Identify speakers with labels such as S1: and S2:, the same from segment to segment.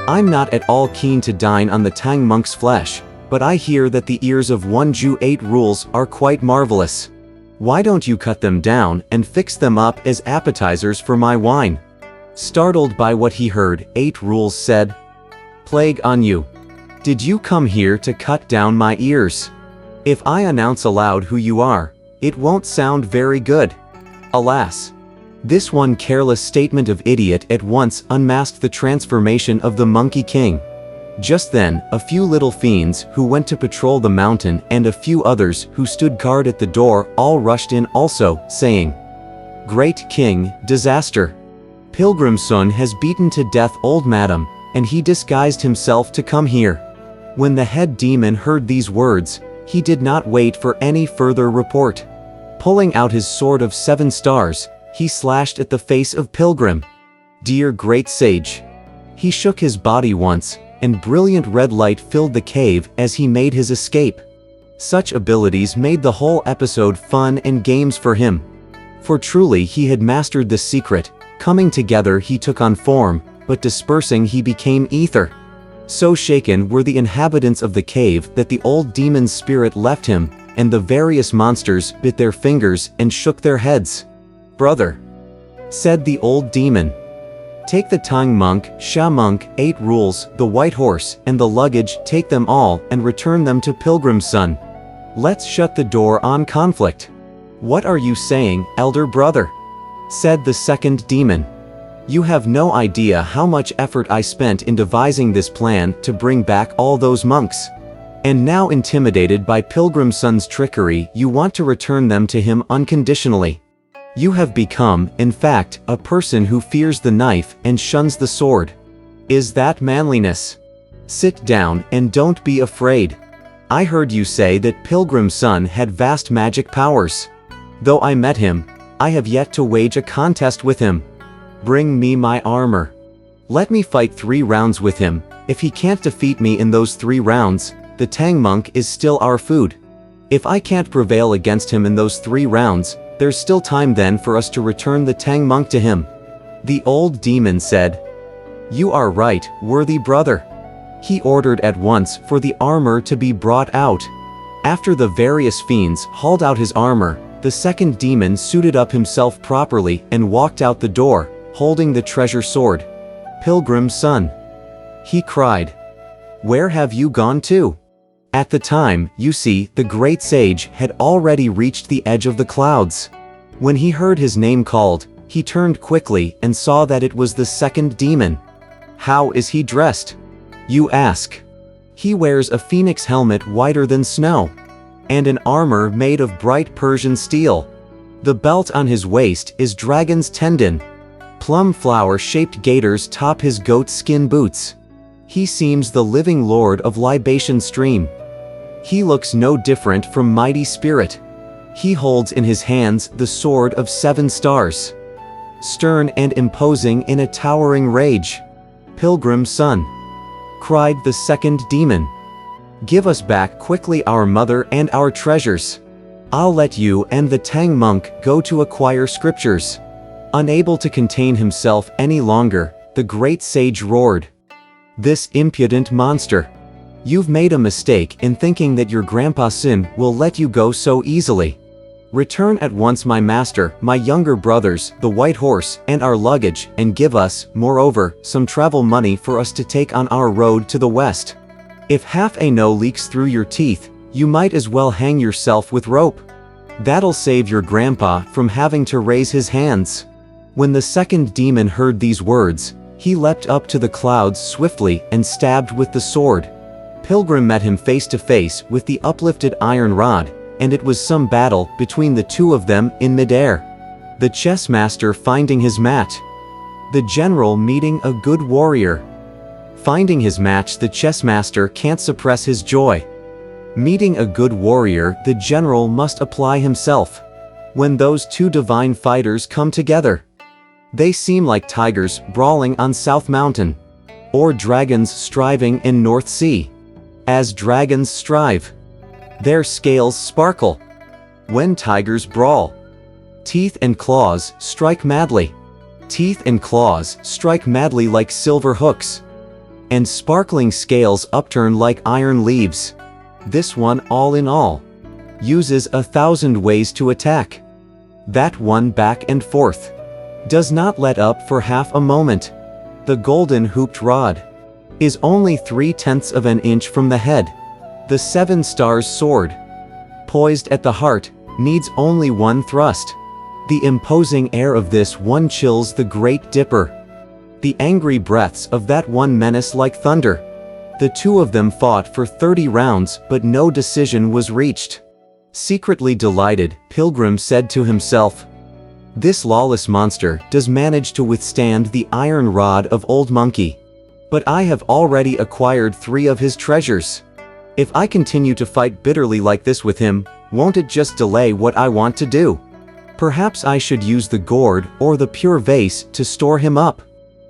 S1: I'm not at all keen to dine on the Tang monk's flesh, but I hear that the ears of one Ju 8 rules are quite marvelous. Why don't you cut them down and fix them up as appetizers for my wine?" Startled by what he heard, 8 rules said, "Plague on you. Did you come here to cut down my ears? If I announce aloud who you are, it won't sound very good." Alas! This one careless statement of idiot at once unmasked the transformation of the Monkey King. Just then, a few little fiends who went to patrol the mountain and a few others who stood guard at the door all rushed in also, saying, "Great King, disaster! Pilgrim Sun has beaten to death old Madam, and he disguised himself to come here." When the head demon heard these words, he did not wait for any further report. Pulling out his sword of 7 stars, he slashed at the face of Pilgrim. Dear great sage! He shook his body once, and brilliant red light filled the cave as he made his escape. Such abilities made the whole episode fun and games for him. For truly he had mastered the secret. Coming together he took on form, but dispersing he became ether. So shaken were the inhabitants of the cave that the old demon's spirit left him, and the various monsters bit their fingers and shook their heads. "Brother," said the old demon, "take the Tang monk, Sha monk, 8 rules, the white horse, and the luggage, take them all, and return them to Pilgrim Sun. Let's shut the door on conflict." "What are you saying, elder brother?" said the second demon. "You have no idea how much effort I spent in devising this plan to bring back all those monks. And now, intimidated by Pilgrim Sun's trickery, you want to return them to him unconditionally. You have become, in fact, a person who fears the knife and shuns the sword. Is that manliness? Sit down and don't be afraid. I heard you say that Pilgrim Sun had vast magic powers. Though I met him, I have yet to wage a contest with him. Bring me my armor. Let me fight 3 rounds with him. If he can't defeat me in those 3 rounds, the Tang monk is still our food. If I can't prevail against him in those 3 rounds, there's still time then for us to return the Tang monk to him." The old demon said, "You are right, worthy brother." He ordered at once for the armor to be brought out. After the various fiends hauled out his armor, the second demon suited up himself properly and walked out the door, holding the treasure sword. "Pilgrim Sun," he cried, "where have you gone to?" At the time, you see, the great sage had already reached the edge of the clouds. When he heard his name called, he turned quickly and saw that it was the second demon. "How is he dressed?" you ask. "He wears a phoenix helmet whiter than snow, and an armor made of bright Persian steel. The belt on his waist is dragon's tendon. Plum flower-shaped gaiters top his goat skin boots. He seems the living lord of libation stream. He looks no different from mighty spirit. He holds in his hands the sword of 7 stars. Stern and imposing in a towering rage." "Pilgrim Sun," cried the second demon, "give us back quickly our mother and our treasures. I'll let you and the Tang monk go to acquire scriptures." Unable to contain himself any longer, the great sage roared, "This impudent monster! You've made a mistake in thinking that your Grandpa Sin will let you go so easily. Return at once my master, my younger brothers, the white horse, and our luggage, and give us, moreover, some travel money for us to take on our road to the west. If half a no leaks through your teeth, you might as well hang yourself with rope. That'll save your grandpa from having to raise his hands." When the second demon heard these words, he leapt up to the clouds swiftly and stabbed with the sword. Pilgrim met him face to face with the uplifted iron rod, and it was some battle between the two of them in midair. The chess master finding his match. The general meeting a good warrior. Finding his match, the chess master can't suppress his joy. Meeting a good warrior, the general must apply himself. When those 2 divine fighters come together, they seem like tigers brawling on South Mountain, or dragons striving in North Sea. As dragons strive, their scales sparkle. When tigers brawl, teeth and claws strike madly. Teeth and claws strike madly like silver hooks. and sparkling scales upturned like iron leaves. This one, all in all, uses 1,000 ways to attack. That one back and forth. Does not let up for half a moment. The golden hooped rod is only 3/10 of an inch from the head. The 7 stars sword, poised at the heart, needs only one thrust. The imposing air of this one chills the Great Dipper. The angry breaths of that one menace like thunder. The two of them fought for 30 rounds, but no decision was reached. Secretly delighted, Pilgrim said to himself, "This lawless monster does manage to withstand the iron rod of Old Monkey. But I have already acquired 3 of his treasures. If I continue to fight bitterly like this with him, won't it just delay what I want to do? Perhaps I should use the gourd or the pure vase to store him up."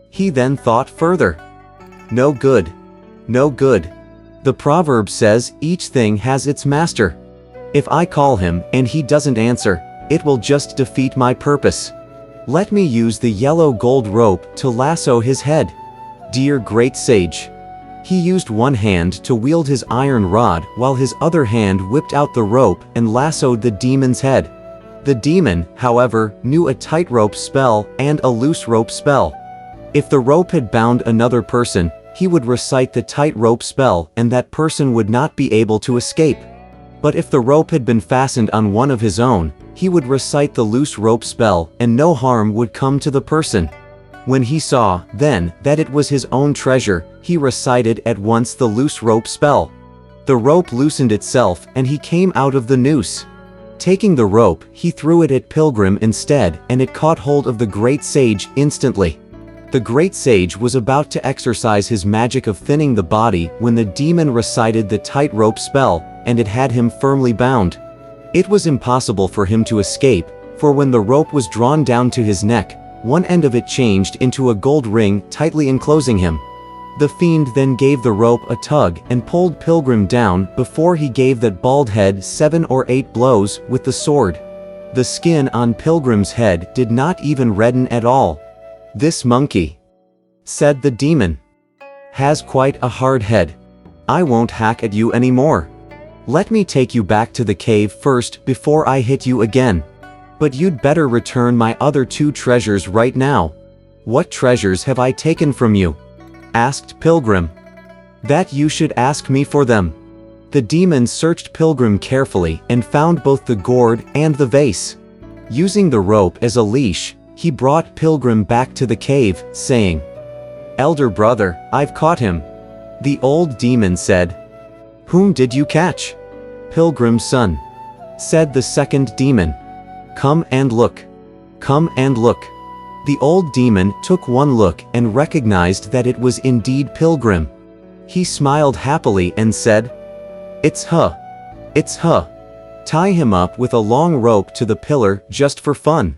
S1: He then thought further. No good. No good. The proverb says each thing has its master. If I call him and he doesn't answer, it will just defeat my purpose. Let me use the yellow gold rope to lasso his head. Dear great sage. He used one hand to wield his iron rod while his other hand whipped out the rope and lassoed the demon's head. The demon, however, knew a tightrope spell and a loose rope spell. If the rope had bound another person, he would recite the tightrope spell and that person would not be able to escape. But if the rope had been fastened on one of his own, he would recite the loose rope spell and no harm would come to the person. When he saw, then, that it was his own treasure, he recited at once the loose rope spell. The rope loosened itself and he came out of the noose. Taking the rope, he threw it at Pilgrim instead, and it caught hold of the great sage instantly. The great sage was about to exercise his magic of thinning the body when the demon recited the tightrope spell, and it had him firmly bound. It was impossible for him to escape, for when the rope was drawn down to his neck, one end of it changed into a gold ring tightly enclosing him. The fiend then gave the rope a tug and pulled Pilgrim down before he gave that bald head 7 or 8 blows with the sword. The skin on Pilgrim's head did not even redden at all. "This monkey," said the demon, "has quite a hard head. I won't hack at you anymore. Let me take you back to the cave first before I hit you again. But you'd better return my other 2 treasures right now." "What treasures have I taken from you?" asked Pilgrim. "That you should ask me for them." The demon searched Pilgrim carefully and found both the gourd and the vase. Using the rope as a leash, he brought Pilgrim back to the cave, saying, "Elder brother, I've caught him." The old demon said, "Whom did you catch?" "Pilgrim's son," said the second demon. "Come and look. Come and look." The old demon took one look and recognized that it was indeed Pilgrim. He smiled happily and said, "It's huh. It's huh. Tie him up with a long rope to the pillar just for fun."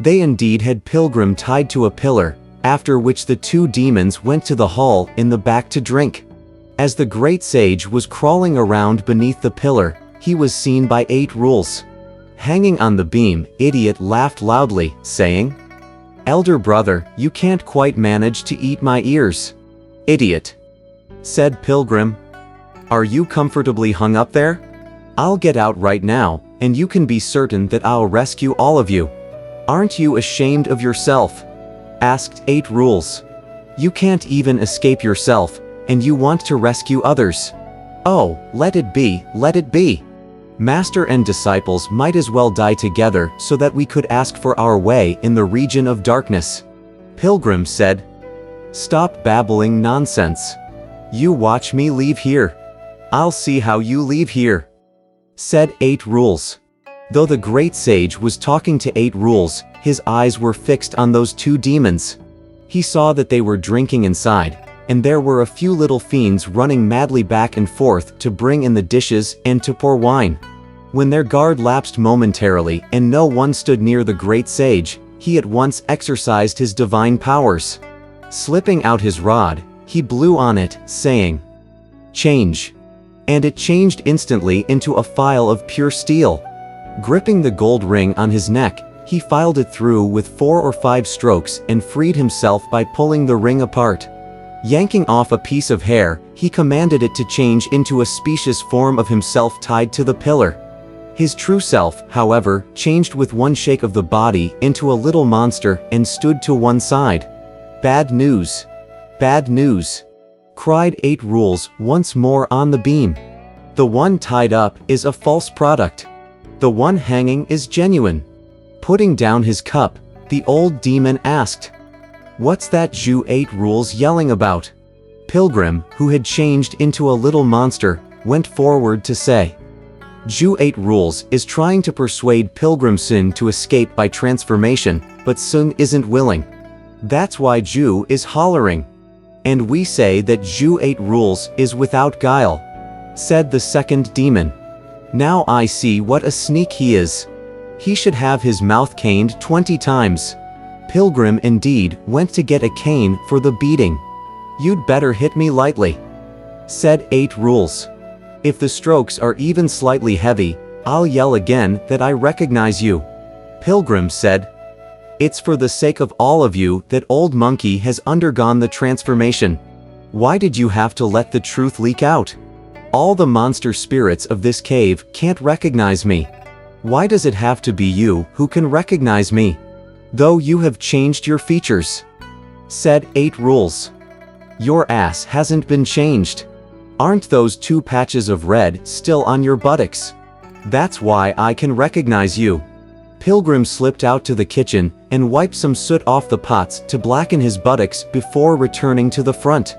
S1: They indeed had Pilgrim tied to a pillar, after which the 2 demons went to the hall in the back to drink. As the great sage was crawling around beneath the pillar, he was seen by 8 rules. Hanging on the beam, Idiot laughed loudly, saying, "Elder brother, you can't quite manage to eat my ears." "Idiot," said Pilgrim, "are you comfortably hung up there? I'll get out right now, and you can be certain that I'll rescue all of you." "Aren't you ashamed of yourself?" asked 8 rules. "You can't even escape yourself, and you want to rescue others. Oh, let it be, let it be. Master and disciples might as well die together so that we could ask for our way in the region of darkness." Pilgrim said, "Stop babbling nonsense. You watch me leave here. I'll see how you leave here," said 8 rules. Though the great sage was talking to 8 rules, his eyes were fixed on those 2 demons. He saw that they were drinking inside, and there were a few little fiends running madly back and forth to bring in the dishes and to pour wine. When their guard lapsed momentarily and no one stood near the great sage, he at once exercised his divine powers. Slipping out his rod, he blew on it, saying, "Change." And it changed instantly into a file of pure steel. Gripping the gold ring on his neck, he filed it through with 4 or 5 strokes and freed himself by pulling the ring apart. Yanking off a piece of hair, he commanded it to change into a specious form of himself tied to the pillar. His true self, however, changed with one shake of the body into a little monster and stood to one side. "Bad news! Bad news!" cried 8 Rules once more on the beam. "The one tied up is a false product. The one hanging is genuine." Putting down his cup, the old demon asked, "What's that Ju 8 Rules yelling about?" Pilgrim, who had changed into a little monster, went forward to say, "Ju 8 Rules is trying to persuade Pilgrim Sun to escape by transformation, but Sun isn't willing. That's why Ju is hollering. And we say that Ju 8 Rules is without guile," said the second demon. "Now I see what a sneak he is. He should have his mouth caned 20 times. Pilgrim indeed went to get a cane for the beating. "You'd better hit me lightly," said 8 Rules. "If the strokes are even slightly heavy, I'll yell again that I recognize you." Pilgrim said, "It's for the sake of all of you that Old Monkey has undergone the transformation. Why did you have to let the truth leak out? All the monster spirits of this cave can't recognize me. Why does it have to be you who can recognize me, though you have changed your features?" said 8 Rules. "Your ass hasn't been changed. Aren't those 2 patches of red still on your buttocks? That's why I can recognize you." Pilgrim slipped out to the kitchen and wiped some soot off the pots to blacken his buttocks before returning to the front.